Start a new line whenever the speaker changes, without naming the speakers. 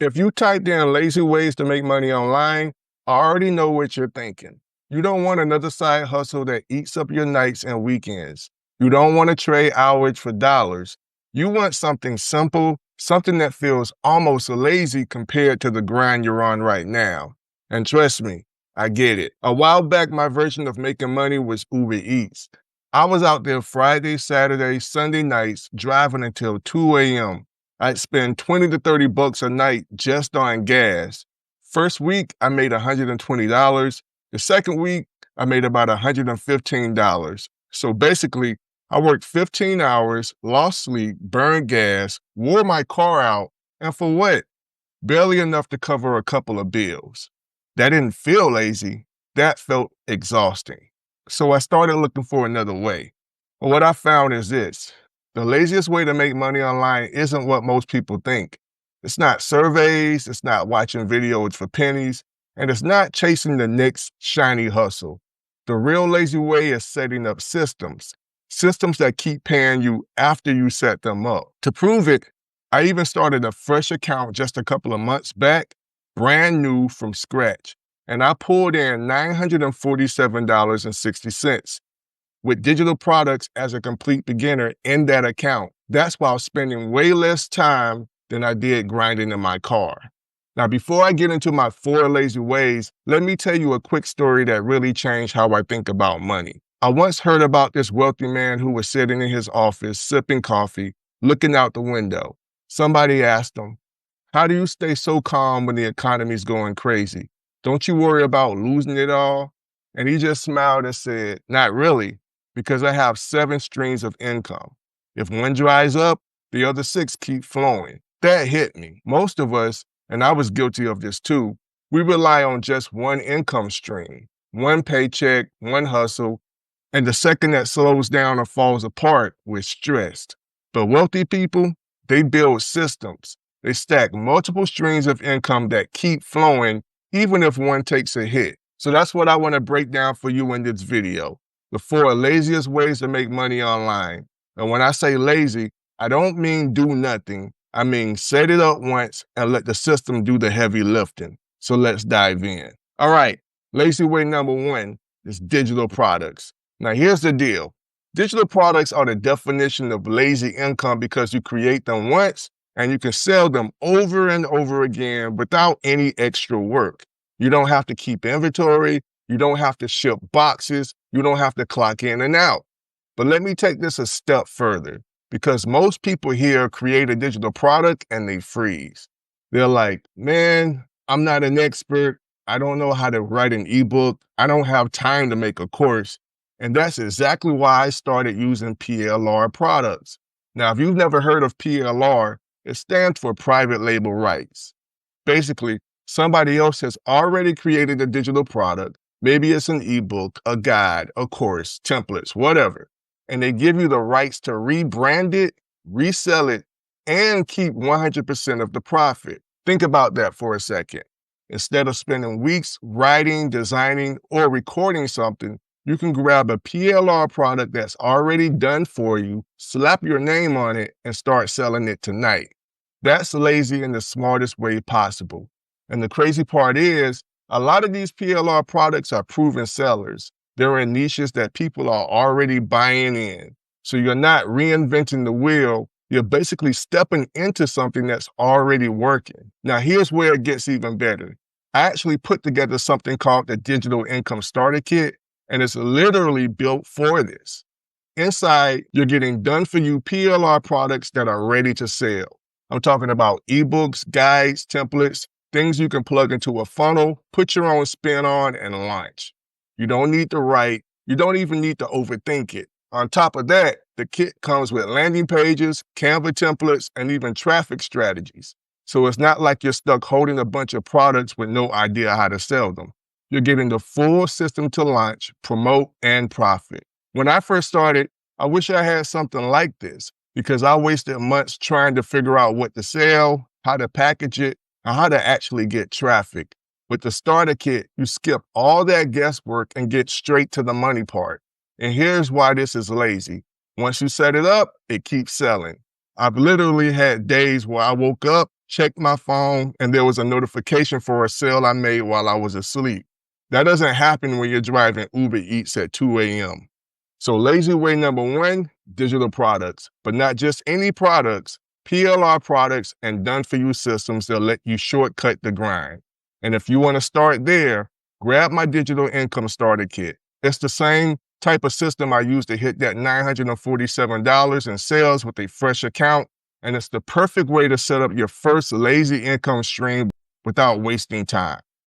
If you typed in lazy ways to make money online, I already know what you're thinking. You don't want another side hustle that eats up your nights and weekends. You don't want to trade hours for dollars. You want something simple, something that feels almost lazy compared to the grind you're on right now. And trust me, I get it. A while back, my version of making money was Uber Eats. I was out there Friday, Saturday, Sunday nights, driving until 2 a.m. I'd spend 20 to 30 bucks a night just on gas. First week, I made $120. The second week, I made about $115. So basically, I worked 15 hours, lost sleep, burned gas, wore my car out, and for what? Barely enough to cover a couple of bills. That didn't feel lazy. That felt exhausting. So I started looking for another way. But what I found is this. The laziest way to make money online isn't what most people think. It's not surveys, it's not watching videos for pennies, and it's not chasing the next shiny hustle. The real lazy way is setting up systems that keep paying you after you set them up. To prove it, I even started a fresh account just a couple of months back, brand new from scratch, and I pulled in $947.60 with digital products as a complete beginner in that account. That's while spending way less time than I did grinding in my car. Now, before I get into my 4 lazy ways, let me tell you a quick story that really changed how I think about money. I once heard about this wealthy man who was sitting in his office, sipping coffee, looking out the window. Somebody asked him, "How do you stay so calm when the economy's going crazy? Don't you worry about losing it all?" And he just smiled and said, "Not really, because I have 7 streams of income. If one dries up, the other 6 keep flowing." That hit me. Most of us, and I was guilty of this too, we rely on just one income stream, one paycheck, one hustle, and the second that slows down or falls apart, we're stressed. But wealthy people, they build systems. They stack multiple streams of income that keep flowing even if one takes a hit. So that's what I want to break down for you in this video. The 4 laziest ways to make money online. And when I say lazy, I don't mean do nothing. I mean set it up once and let the system do the heavy lifting. So let's dive in. All right, lazy way number 1 is digital products. Now here's the deal. Digital products are the definition of lazy income because you create them once and you can sell them over and over again without any extra work. You don't have to keep inventory. You don't have to ship boxes. You don't have to clock in and out. But let me take this a step further because most people here create a digital product and they freeze. They're like, "Man, I'm not an expert. I don't know how to write an ebook. I don't have time to make a course." And that's exactly why I started using PLR products. Now, if you've never heard of PLR, it stands for private label rights. Basically, somebody else has already created a digital product. Maybe it's an ebook, a guide, a course, templates, whatever. And they give you the rights to rebrand it, resell it, and keep 100% of the profit. Think about that for a second. Instead of spending weeks writing, designing, or recording something, you can grab a PLR product that's already done for you, slap your name on it, and start selling it tonight. That's lazy in the smartest way possible. And the crazy part is, a lot of these PLR products are proven sellers. They're in niches that people are already buying in. So you're not reinventing the wheel. You're basically stepping into something that's already working. Now, here's where it gets even better. I actually put together something called the Digital Income Starter Kit, and it's literally built for this. Inside, you're getting done-for-you PLR products that are ready to sell. I'm talking about ebooks, guides, templates, things you can plug into a funnel, put your own spin on, and launch. You don't need to write. You don't even need to overthink it. On top of that, the kit comes with landing pages, Canva templates, and even traffic strategies. So it's not like you're stuck holding a bunch of products with no idea how to sell them. You're getting the full system to launch, promote, and profit. When I first started, I wish I had something like this because I wasted months trying to figure out what to sell, how to package it, and how to actually get traffic. With the starter kit, you skip all that guesswork and get straight to the money part. And here's why this is lazy. Once you set it up, it keeps selling. I've literally had days where I woke up, checked my phone, and there was a notification for a sale I made while I was asleep. That doesn't happen when you're driving Uber Eats at 2 a.m. So lazy way number one, digital products, but not just any products, PLR products and done-for-you systems that let you shortcut the grind. And if you want to start there, grab my digital income starter kit. It's the same type of system I use to hit that $947 in sales with a fresh account, and it's the perfect way to set up your first lazy income stream without wasting time.